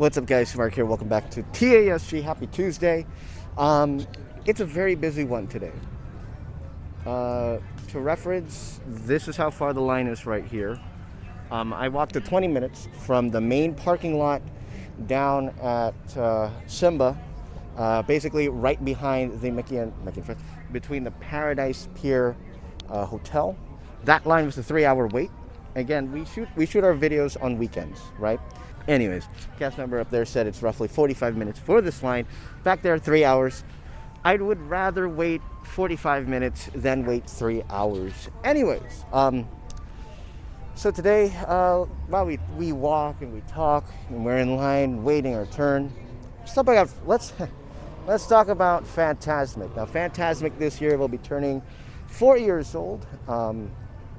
What's up, guys? Mark here. Welcome back to TASG. Happy Tuesday. It's a very busy one today. To reference, this is how far the line is right here. I walked the 20 minutes from the main parking lot down at Simba, basically right behind the Mickey and Friends, between the Paradise Pier Hotel. That line was a 3-hour wait. Again, we shoot our videos on weekends, right? Anyways, cast member up there said it's roughly 45 minutes for this line. Back there, 3 hours. I would rather wait 45 minutes than wait 3 hours. Anyways, so today, while we walk and we talk and we're in line waiting our turn, let's talk about Fantasmic. Now, Fantasmic this year will be turning 4 years old,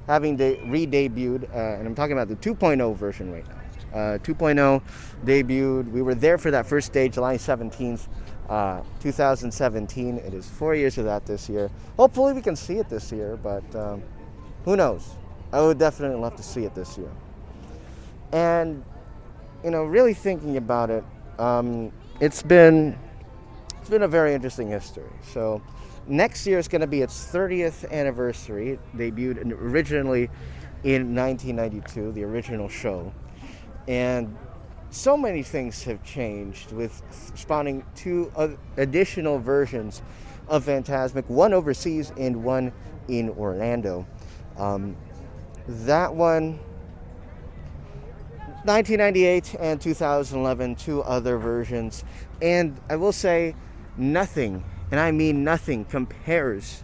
having re-debuted, and I'm talking about the 2.0 version right now. 2.0 debuted. We were there for that first day, July 17th, 2017. It is 4 years of that this year. Hopefully we can see it this year, but who knows? I would definitely love to see it this year. And, really thinking about it, it's been a very interesting history. So next year is going to be its 30th anniversary. It debuted originally in 1992, the original show. And so many things have changed, with spawning two additional versions of Fantasmic, one overseas and one in Orlando. That one, 1998 and 2011, two other versions. And I will say nothing, and I mean nothing, compares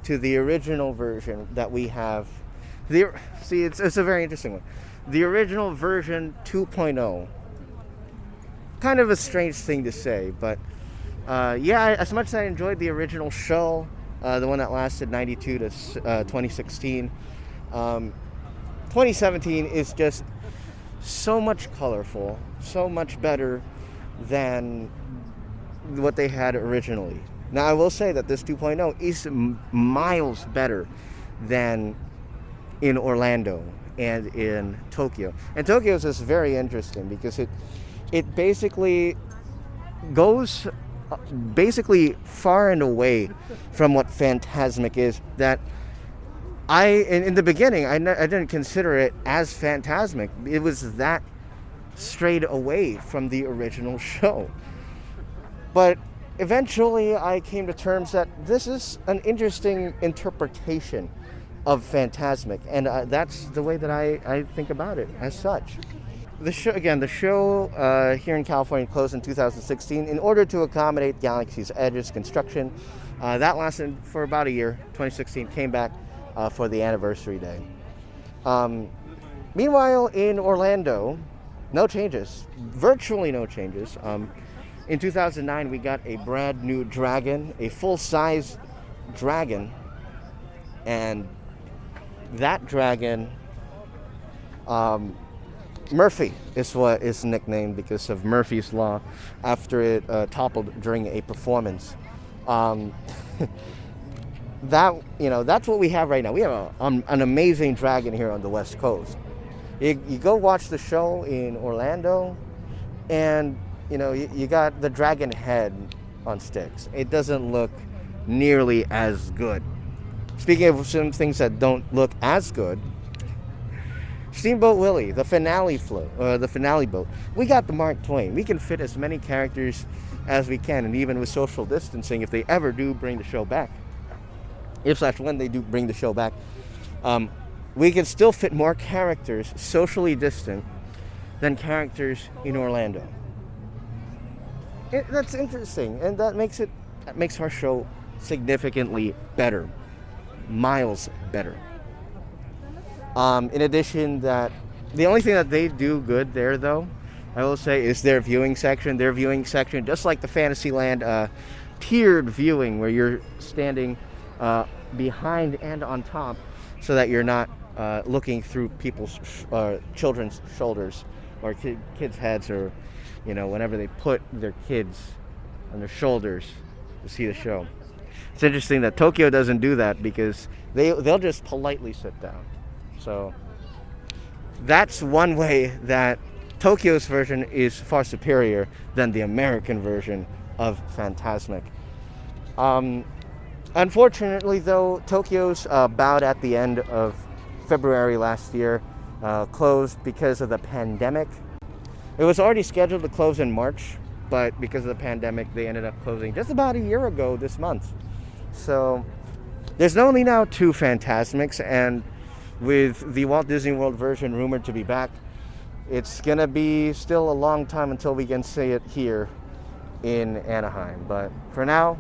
to the original version that we have. It's a very interesting one. The original version 2.0. Kind of a strange thing to say, but as much as I enjoyed the original show, the one that lasted 92 to 2016, 2017 is just so much colorful, so much better than what they had originally. Now, I will say that this 2.0 is miles better than in Orlando and in Tokyo. And Tokyo is just very interesting because it basically goes far and away from what Fantasmic is. That in the beginning I didn't consider it as Fantasmic. It was that strayed away from the original show. But eventually I came to terms that this is an interesting interpretation of Fantasmic, and that's the way that I think about it as such. The show here in California closed in 2016 in order to accommodate Galaxy's Edge's construction. That lasted for about a year. 2016 came back for the anniversary day. Meanwhile, in Orlando, no changes, virtually no changes. In 2009, we got a brand new dragon, a full-size dragon, and that dragon, Murphy is what is nicknamed because of Murphy's Law, after it toppled during a performance. That's what we have right now. We have an amazing dragon here on the West Coast. You go watch the show in Orlando, and you got the dragon head on sticks. It doesn't look nearly as good. Speaking of some things that don't look as good, Steamboat Willie, the finale boat. We got the Mark Twain. We can fit as many characters as we can, and even with social distancing, if they ever do bring the show back, when they do bring the show back, we can still fit more characters socially distant than characters in Orlando. That's interesting, and that makes our show significantly better. Miles better. In addition, that the only thing that they do good there, though, I will say, is their viewing section. Their viewing section, just like the Fantasyland tiered viewing, where you're standing behind and on top, so that you're not looking through children's shoulders or kids' heads, or whenever they put their kids on their shoulders to see the show. It's interesting that Tokyo doesn't do that because they'll just politely sit down. So that's one way that Tokyo's version is far superior than the American version of Fantasmic. Unfortunately, though, Tokyo's about at the end of February last year closed because of the pandemic. It was already scheduled to close in March, but because of the pandemic, they ended up closing just about a year ago this month. So there's only now 2 Fantasmics, and with the Walt Disney World version rumored to be back, it's gonna be still a long time until we can see it here in Anaheim. But for now,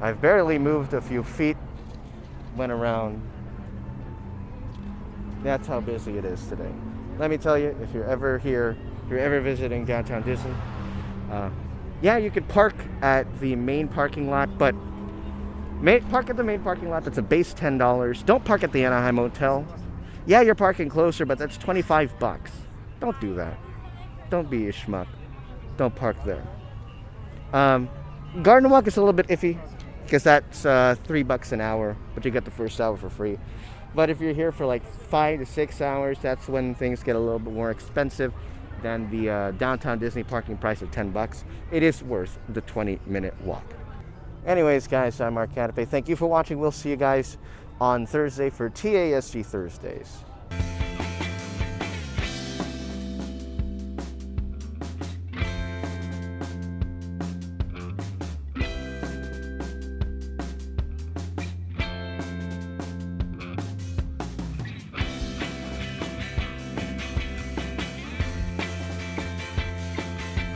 I've barely moved a few feet, went around. That's how busy it is today. Let me tell you, if you're ever here, if you're ever visiting downtown Disney, yeah, you could park at the main parking lot, but park at the main parking lot. That's a base $10. Don't park at the Anaheim Hotel. Yeah, you're parking closer, but that's $25. Don't do that. Don't be a schmuck. Don't park there. Garden Walk is a little bit iffy because that's $3 an hour, but you get the first hour for free. But if you're here for like 5 to 6 hours, that's when things get a little bit more expensive than the downtown Disney parking price of $10. It is worth the 20-minute walk. Anyways, guys, I'm Mark Canape. Thank you for watching. We'll see you guys on Thursday for TASG Thursdays.